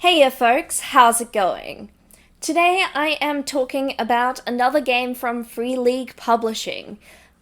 Heya folks, how's it going? Today I am talking about another game from Free League Publishing.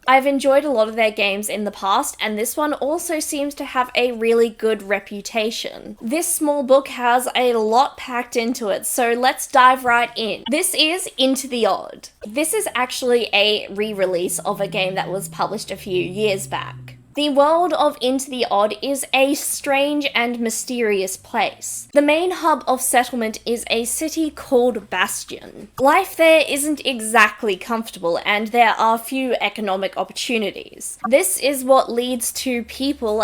I've enjoyed a lot of their games in the past, and this one also seems to have a really good reputation. This small book has a lot packed into it, so let's dive right in. This is Into the Odd. This is actually a re-release of a game that was published a few years back. The world of Into the Odd is a strange and mysterious place. The main hub of settlement is a city called Bastion. Life there isn't exactly comfortable, and there are few economic opportunities. This is what leads to people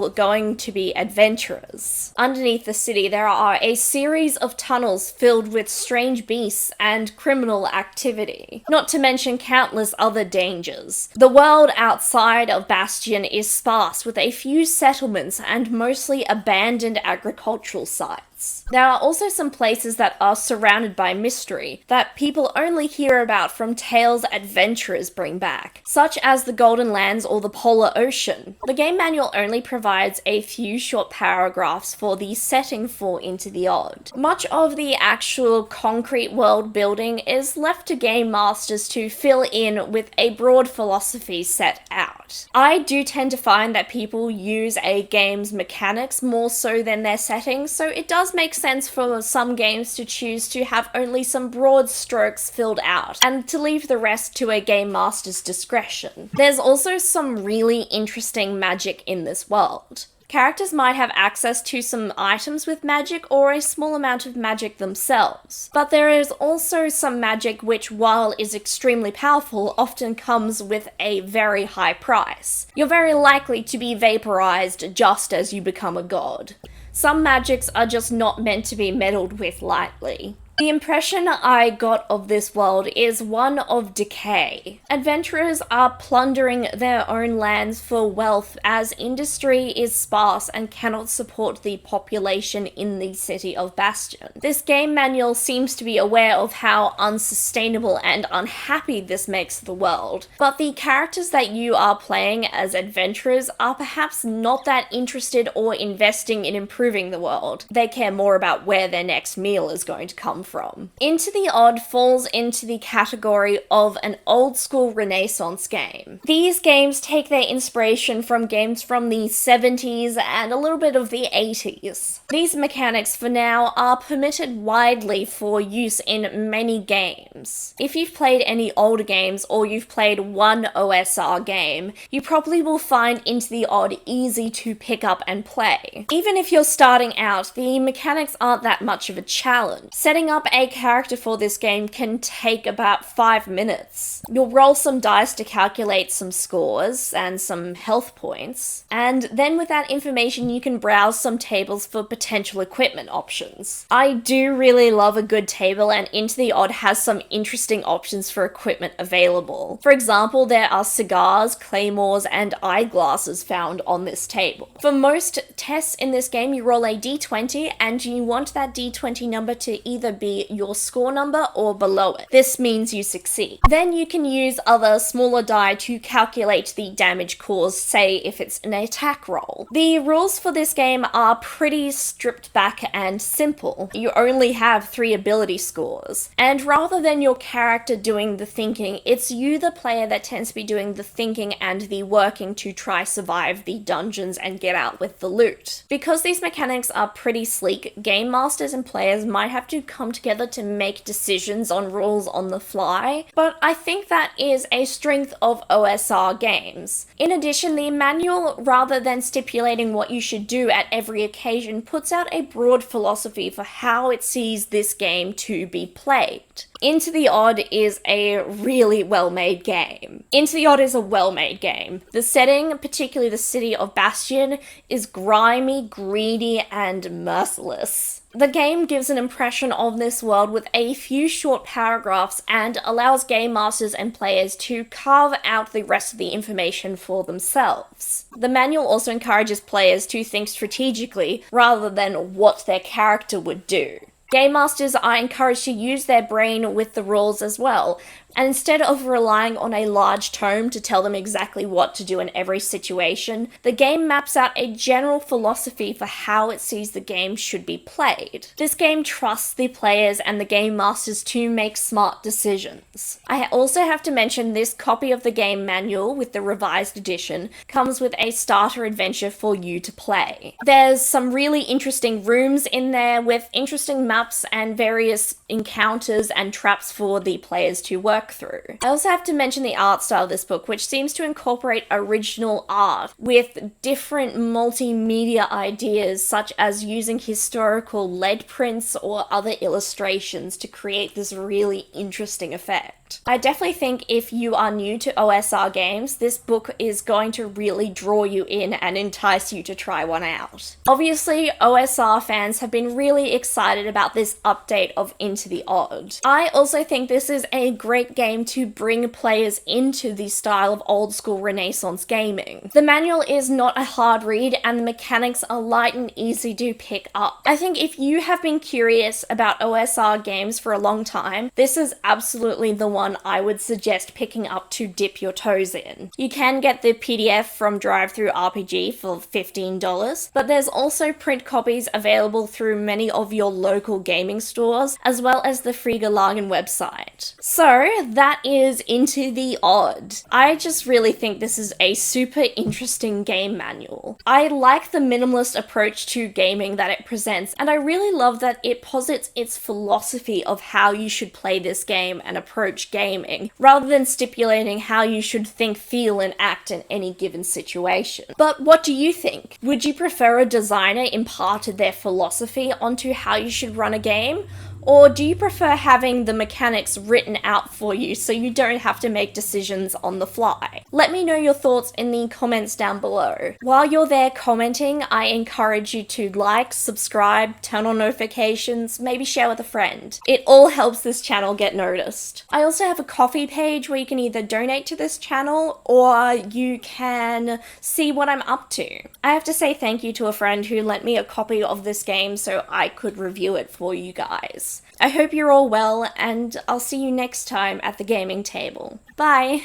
going to be adventurers. Underneath the city, there are a series of tunnels filled with strange beasts and criminal activity, not to mention countless other dangers. The world outside of Bastion is sparse with a few settlements and mostly abandoned agricultural sites. There are also some places that are surrounded by mystery that people only hear about from tales adventurers bring back, such as the Golden Lands or the Polar Ocean. The game manual only provides a few short paragraphs for the setting for Into the Odd. Much of the actual concrete world building is left to game masters to fill in with a broad philosophy set out. I do tend to find that people use a game's mechanics more so than their settings, so it does make sense for some games to choose to have only some broad strokes filled out, and to leave the rest to a game master's discretion. There's also some really interesting magic in this world. Characters might have access to some items with magic or a small amount of magic themselves. But there is also some magic which, while is extremely powerful, often comes with a very high price. You're very likely to be vaporized just as you become a god. Some magics are just not meant to be meddled with lightly. The impression I got of this world is one of decay. Adventurers are plundering their own lands for wealth as industry is sparse and cannot support the population in the city of Bastion. This game manual seems to be aware of how unsustainable and unhappy this makes the world, but the characters that you are playing as adventurers are perhaps not that interested or investing in improving the world. They care more about where their next meal is going to come from. Into the Odd falls into the category of an old school Renaissance game. These games take their inspiration from games from the 70s and a little bit of the 80s. These mechanics for now are permitted widely for use in many games. If you've played any older games or you've played one OSR game, you probably will find Into the Odd easy to pick up and play. Even if you're starting out, the mechanics aren't that much of a challenge. Setting up a character for this game can take about 5 minutes. You'll roll some dice to calculate some scores and some health points, and then with that information you can browse some tables for potential equipment options. I do really love a good table, and Into the Odd has some interesting options for equipment available. For example, there are cigars, claymores, and eyeglasses found on this table. For most tests in this game, you roll a d20, and you want that d20 number to either be your score number or below it. This means you succeed. Then you can use other smaller die to calculate the damage caused, say if it's an attack roll. The rules for this game are pretty stripped back and simple. You only have 3 ability scores, and rather than your character doing the thinking, it's you, the player, that tends to be doing the thinking and the working to try survive the dungeons and get out with the loot. Because these mechanics are pretty sleek, game masters and players might have to come together to make decisions on rules on the fly, but I think that is a strength of OSR games. In addition, the manual, rather than stipulating what you should do at every occasion, puts out a broad philosophy for how it sees this game to be played. Into the Odd is a really well-made game. Into the Odd is a well-made game. The setting, particularly the city of Bastion, is grimy, greedy, and merciless. The game gives an impression of this world with a few short paragraphs and allows game masters and players to carve out the rest of the information for themselves. The manual also encourages players to think strategically rather than what their character would do. Game masters are encouraged to use their brain with the rules as well, And instead of relying on a large tome to tell them exactly what to do in every situation, the game maps out a general philosophy for how it sees the game should be played. This game trusts the players and the game masters to make smart decisions. I also have to mention this copy of the game manual with the revised edition comes with a starter adventure for you to play. There's some really interesting rooms in there with interesting maps and various encounters and traps for the players to work through. I also have to mention the art style of this book, which seems to incorporate original art with different multimedia ideas, such as using historical lead prints or other illustrations to create this really interesting effect. I definitely think if you are new to OSR games, this book is going to really draw you in and entice you to try one out. Obviously, OSR fans have been really excited about this update of Into the Odd. I also think this is a great game to bring players into the style of old school Renaissance gaming. The manual is not a hard read and the mechanics are light and easy to pick up. I think if you have been curious about OSR games for a long time, this is absolutely the one I would suggest picking up to dip your toes in. You can get the PDF from DriveThruRPG for $15, but there's also print copies available through many of your local gaming stores, as well as the Frigalagen website. So that is Into the Odd. I just really think this is a super interesting game manual. I like the minimalist approach to gaming that it presents, and I really love that it posits its philosophy of how you should play this game and approach gaming, rather than stipulating how you should think, feel, and act in any given situation. But what do you think? Would you prefer a designer imparted their philosophy onto how you should run a game? Or do you prefer having the mechanics written out for you so you don't have to make decisions on the fly? Let me know your thoughts in the comments down below. While you're there commenting, I encourage you to like, subscribe, turn on notifications, maybe share with a friend. It all helps this channel get noticed. I also have a Ko-fi page where you can either donate to this channel or you can see what I'm up to. I have to say thank you to a friend who lent me a copy of this game so I could review it for you guys. I hope you're all well, and I'll see you next time at the gaming table. Bye!